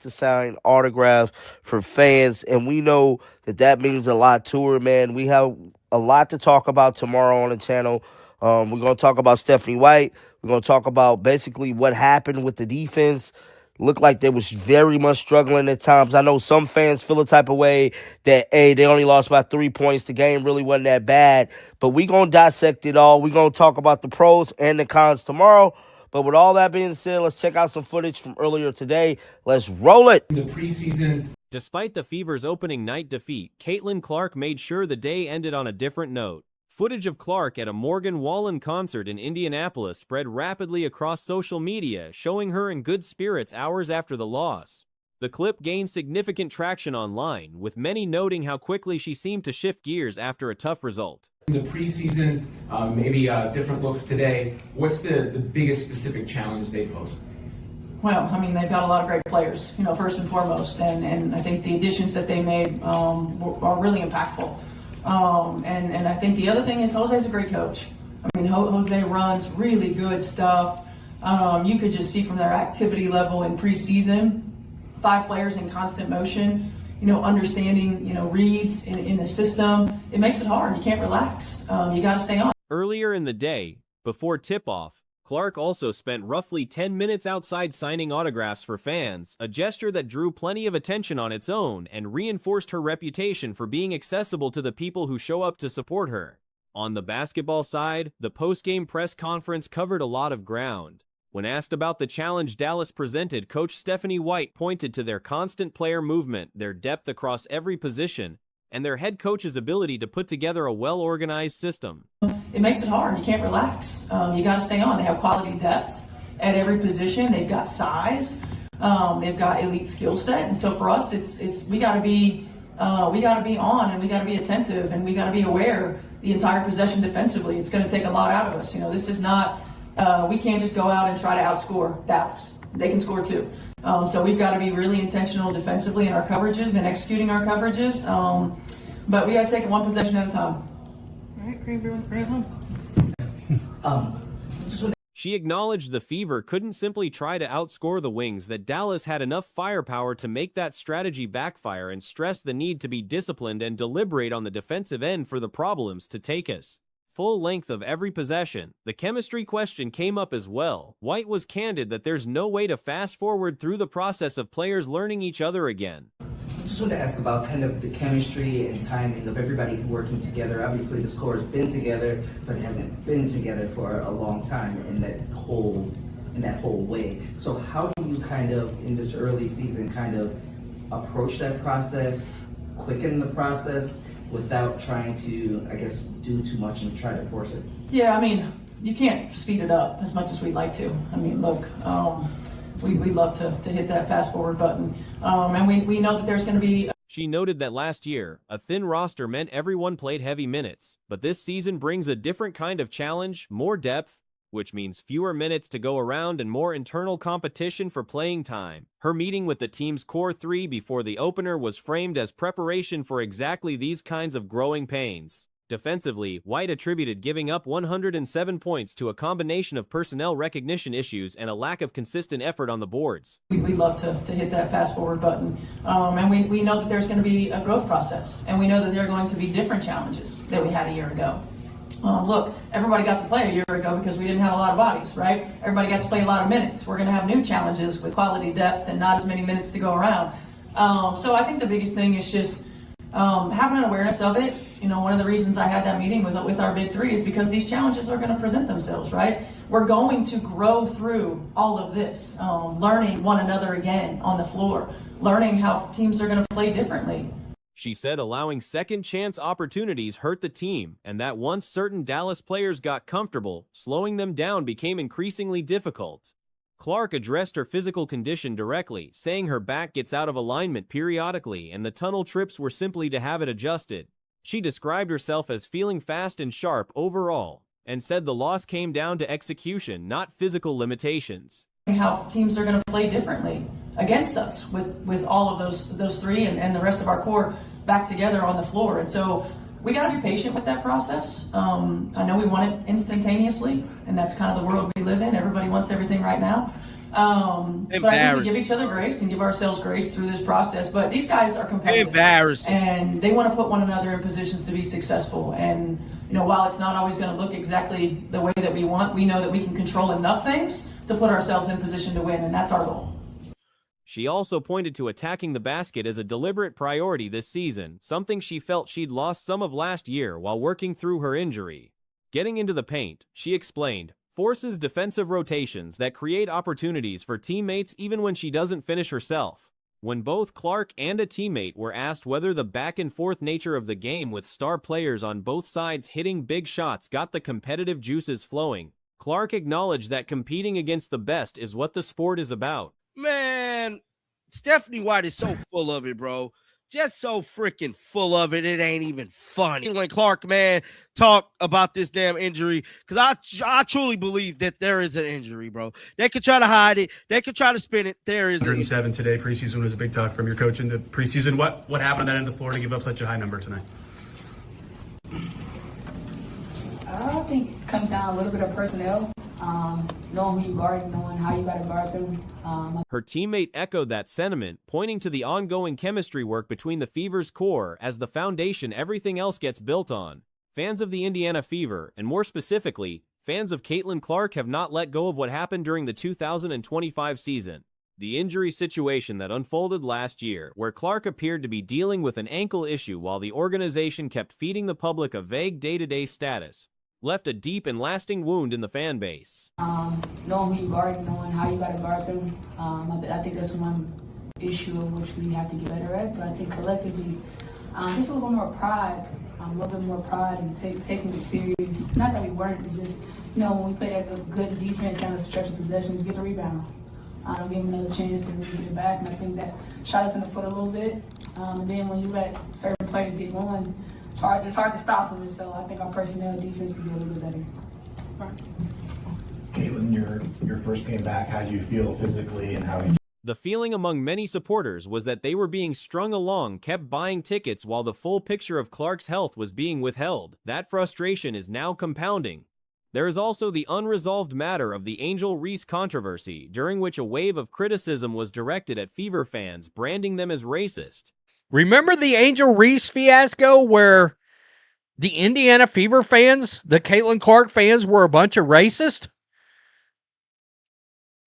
to sign autographs for fans, and we know that that means a lot to her, man. We have a lot to talk about tomorrow on the channel. We're going to talk about Stephanie White. We're going to talk about basically what happened with the defense. Looked like they was very much struggling at times. I know some fans feel a type of way that, hey, they only lost by 3 points. The game really wasn't that bad. But we're going to dissect it all. We're going to talk about the pros and the cons tomorrow. But with all that being said, let's check out some footage from earlier today. Let's roll it. The preseason. Despite the Fever's opening night defeat, Caitlin Clark made sure the day ended on a different note. Footage of Clark at a Morgan Wallen concert in Indianapolis spread rapidly across social media, showing her in good spirits hours after the loss. The clip gained significant traction online, with many noting how quickly she seemed to shift gears after a tough result. The preseason, maybe different looks today. What's the biggest specific challenge they pose? Well, I mean, they've got a lot of great players, first and foremost, and I think the additions that they made are really impactful. And I think the other thing is Jose's a great coach. I mean, Jose runs really good stuff. You could just see from their activity level in preseason, 5 players in constant motion, understanding, reads in the system. It makes it hard. You can't relax. You got to stay on. Earlier in the day, before tip-off, Clark also spent roughly 10 minutes outside signing autographs for fans, a gesture that drew plenty of attention on its own and reinforced her reputation for being accessible to the people who show up to support her. On the basketball side, the post-game press conference covered a lot of ground. When asked about the challenge Dallas presented, Coach Stephanie White pointed to their constant player movement, their depth across every position, and their head coach's ability to put together a well-organized system. It makes it hard. You can't relax. You got to stay on. They have quality depth at every position. They've got size. They've got elite skill set. And so for us, we got to be on, and we got to be attentive, and we got to be aware the entire possession defensively. It's going to take a lot out of us. This is not. We can't just go out and try to outscore Dallas. They can score too. So we've got to be really intentional defensively in our coverages and executing our coverages. But we got to take it one possession at a time. All right, bring us home. She acknowledged the Fever couldn't simply try to outscore the Wings, that Dallas had enough firepower to make that strategy backfire, and stressed the need to be disciplined and deliberate on the defensive end for the problems to take us. Full length of every possession. The chemistry question came up as well. White was candid that there's no way to fast forward through the process of players learning each other again. I just want to ask about kind of the chemistry and timing of everybody working together. Obviously, this core has been together, but it hasn't been together for a long time in that whole way. So how do you kind of, in this early season, kind of approach that process, quicken the process, without trying to, I guess, do too much and try to force it? Yeah, I mean, you can't speed it up as much as we'd like to. I mean, look, we love to hit that fast forward button. And we know that there's going to be... She noted that last year, a thin roster meant everyone played heavy minutes, but this season brings a different kind of challenge, more depth, which means fewer minutes to go around and more internal competition for playing time. Her meeting with the team's core 3 before the opener was framed as preparation for exactly these kinds of growing pains. Defensively, White attributed giving up 107 points to a combination of personnel recognition issues and a lack of consistent effort on the boards. We love to hit that fast forward button. And we know that there's going to be a growth process, and we know that there are going to be different challenges that we had a year ago. Look, everybody got to play a year ago because we didn't have a lot of bodies, right? Everybody got to play a lot of minutes. We're going to have new challenges with quality depth and not as many minutes to go around. So I think the biggest thing is just having an awareness of it. One of the reasons I had that meeting with our big 3 is because these challenges are going to present themselves, right? We're going to grow through all of this, learning one another again on the floor, learning how teams are going to play differently. She said allowing second-chance opportunities hurt the team, and that once certain Dallas players got comfortable, slowing them down became increasingly difficult. Clark addressed her physical condition directly, saying her back gets out of alignment periodically and the tunnel trips were simply to have it adjusted. She described herself as feeling fast and sharp overall, and said the loss came down to execution, not physical limitations. How teams are going to play differently against us with all of those 3 and the rest of our core back together on the floor. And so we got to be patient with that process. I know we want it instantaneously, and that's kind of the world we live in. Everybody wants everything right now. But I think we give each other grace and give ourselves grace through this process. But these guys are competitive. Embarrassing. And they want to put one another in positions to be successful. And, while it's not always going to look exactly the way that we want, we know that we can control enough things to put ourselves in position to win, and that's our goal. She also pointed to attacking the basket as a deliberate priority this season, something she felt she'd lost some of last year while working through her injury. Getting into the paint, she explained, forces defensive rotations that create opportunities for teammates even when she doesn't finish herself. When both Clark and a teammate were asked whether the back-and-forth nature of the game with star players on both sides hitting big shots got the competitive juices flowing, Clark acknowledged that competing against the best is what the sport is about. Man, Stephanie White is so full of it, bro. Just so freaking full of it. It ain't even funny. When Clark, man, talk about this damn injury, because I truly believe that there is an injury, bro. They could try to hide it. They could try to spin it. There is 107 today. Preseason was a big talk from your coach in the preseason. What happened on that end of the floor to give up such a high number tonight? I think it comes down a little bit of personnel, knowing who you guard, knowing how you got to guard them. Her teammate echoed that sentiment, pointing to the ongoing chemistry work between the Fever's core as the foundation everything else gets built on. Fans of the Indiana Fever, and more specifically, fans of Caitlin Clark, have not let go of what happened during the 2025 season. The injury situation that unfolded last year, where Clark appeared to be dealing with an ankle issue while the organization kept feeding the public a vague day-to-day status, left a deep and lasting wound in the fan base. Knowing who you guard, knowing how you got to guard them, I think that's one issue of which we have to get better at. But I think collectively, just a little more pride, a little bit more pride and taking it serious. Not that we weren't, it's just, when we play that good defense down the stretch of possessions, get the rebound. Don't give them another chance to really get it back. And I think that shot us in the foot a little bit. And then when you let certain players get going, it's hard to stop them. And so I think our personnel and defense can be a little bit better. Right. Caitlin, your first game back, how do you feel physically and how you... The feeling among many supporters was that they were being strung along, kept buying tickets while the full picture of Clark's health was being withheld. That frustration is now compounding. There is also the unresolved matter of the Angel Reese controversy, during which a wave of criticism was directed at Fever fans, branding them as racist. Remember the Angel Reese fiasco where the Indiana Fever fans, the Caitlin Clark fans, were a bunch of racists?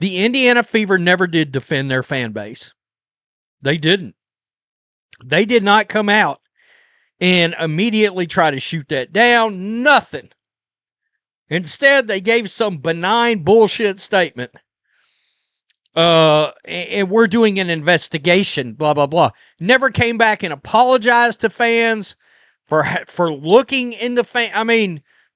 The Indiana Fever never did defend their fan base. They didn't. They did not come out and immediately try to shoot that down. Nothing. Instead, they gave some benign bullshit statement. And we're doing an investigation, blah, blah, blah. Never came back and apologized to fans for looking into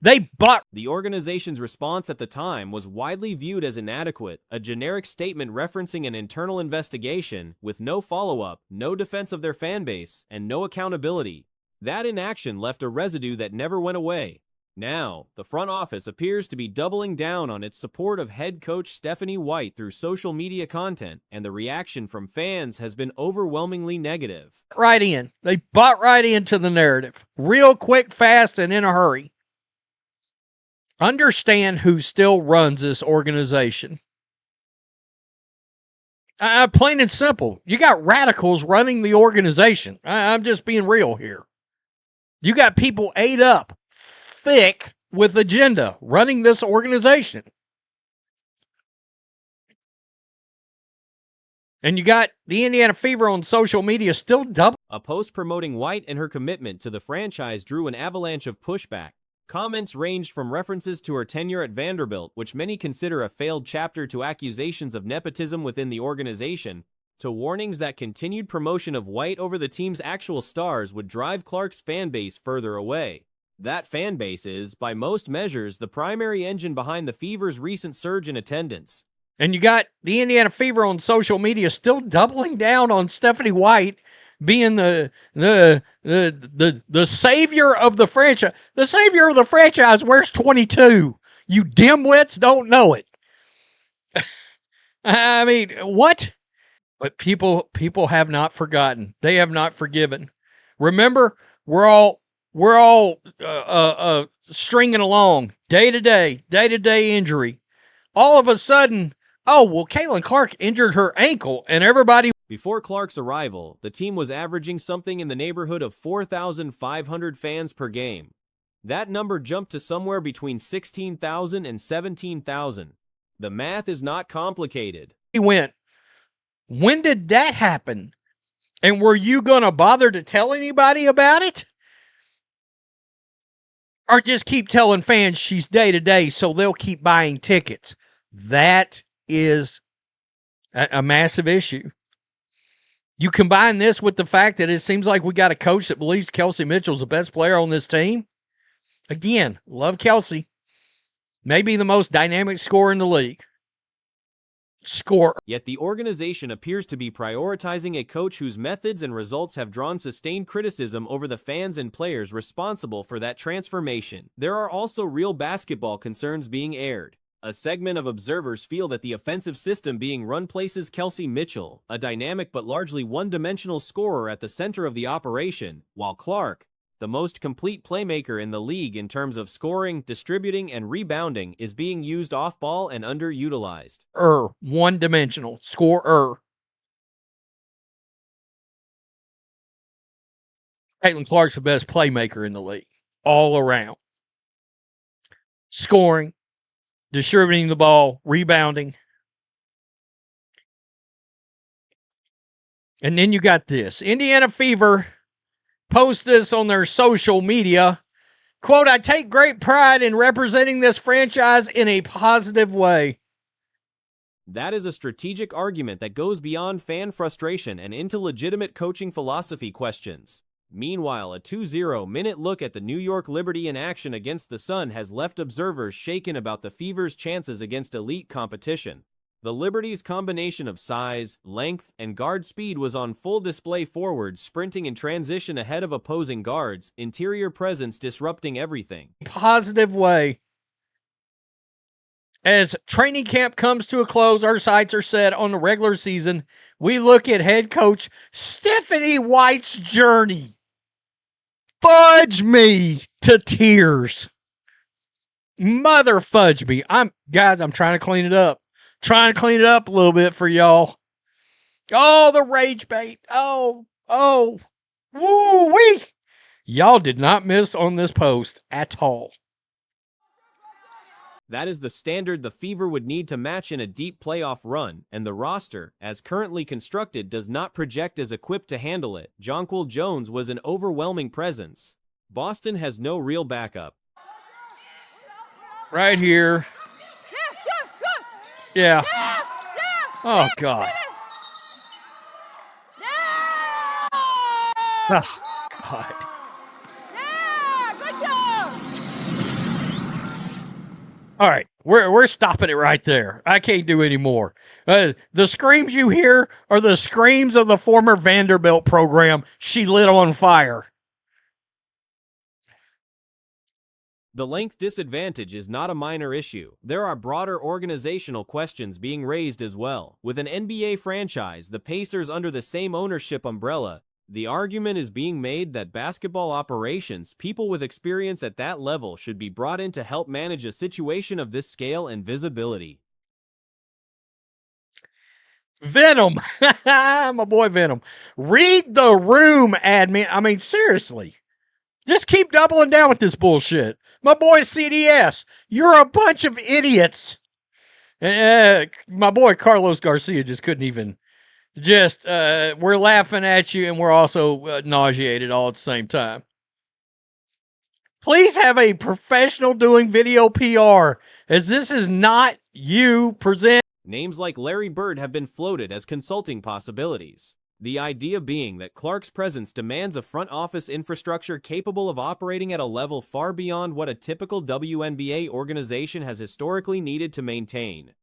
they bought. The organization's response at the time was widely viewed as inadequate, a generic statement referencing an internal investigation with no follow-up, no defense of their fan base, and no accountability. That inaction left a residue that never went away. Now, the front office appears to be doubling down on its support of head coach Stephanie White through social media content, and the reaction from fans has been overwhelmingly negative. Right in. They bought right into the narrative. Real quick, fast, and in a hurry. Understand who still runs this organization. Plain and simple. You got radicals running the organization. I'm just being real here. You got people ate up thick with agenda running this organization. And you got the Indiana Fever on social media still double. A post promoting White and her commitment to the franchise drew an avalanche of pushback. Comments ranged from references to her tenure at Vanderbilt, which many consider a failed chapter, to accusations of nepotism within the organization, to warnings that continued promotion of White over the team's actual stars would drive Clark's fan base further away. That fan base is, by most measures, the primary engine behind the Fever's recent surge in attendance. And you got the Indiana Fever on social media still doubling down on Stephanie White being the savior of the franchise. The savior of the franchise wears 22. You dimwits don't know it. I mean, what? But people have not forgotten. They have not forgiven. Remember, we're all stringing along day to day injury. All of a sudden, Oh, well, Caitlin Clark injured her ankle, and everybody. Before Clark's arrival, the team was averaging something in the neighborhood of 4,500 fans per game. That number jumped to somewhere between 16,000 and 17,000. The math is not complicated. Went, when did that happen? And were you going to bother to tell anybody about it? Or just keep telling fans she's day-to-day so they'll keep buying tickets? That is a massive issue. You combine this with the fact that it seems like we got a coach that believes Kelsey Mitchell's the best player on this team. Again, love Kelsey. Maybe the most dynamic scorer in the league. Yet the organization appears to be prioritizing a coach whose methods and results have drawn sustained criticism over the fans and players responsible for that transformation. There are also real basketball concerns being aired. A segment of observers feel that the offensive system being run places Kelsey Mitchell, a dynamic but largely one-dimensional scorer, at the center of the operation, while Clark, the most complete playmaker in the league in terms of scoring, distributing, and rebounding, is being used off-ball and underutilized. One-dimensional. Scorer. Caitlin Clark's the best playmaker in the league. All around. Scoring, distributing the ball, rebounding. And then you got this. Indiana Fever post this on their social media. Quote, I take great pride in representing this franchise in a positive way. That is a strategic argument that goes beyond fan frustration and into legitimate coaching philosophy questions. Meanwhile, a 2-0-minute look at the New York Liberty in action against the Sun has left observers shaken about the Fever's chances against elite competition. The Liberty's combination of size, length, and guard speed was on full display forward, sprinting in transition ahead of opposing guards, interior presence disrupting everything. Positive way. As training camp comes to a close, our sights are set on the regular season. We look at head coach Stephanie White's journey. Fudge me to tears. Mother fudge me. I'm trying to clean it up. Trying to clean it up a little bit for y'all. Oh, the rage bait. Oh, woo-wee. Y'all did not miss on this post at all. That is the standard the Fever would need to match in a deep playoff run, and the roster, as currently constructed, does not project as equipped to handle it. Jonquil Jones was an overwhelming presence. Boston has no real backup. Right here. Yeah. Oh, God. Oh, God. All right, we're stopping it right there. I can't do any more. The screams you hear are the screams of the former Vanderbilt program she lit on fire. The length disadvantage is not a minor issue. There are broader organizational questions being raised as well. With an NBA franchise, the Pacers under the same ownership umbrella, the argument is being made that basketball operations, people with experience at that level, should be brought in to help manage a situation of this scale and visibility. Venom. My boy Venom. Read the room, admin. I mean, seriously. Just keep doubling down with this bullshit. My boy CDS, you're a bunch of idiots. My boy Carlos Garcia just couldn't even. We're laughing at you and we're also nauseated all at the same time. Please have a professional doing video PR, as this is not you present. Names like Larry Bird have been floated as consulting possibilities. The idea being that Clark's presence demands a front office infrastructure capable of operating at a level far beyond what a typical WNBA organization has historically needed to maintain.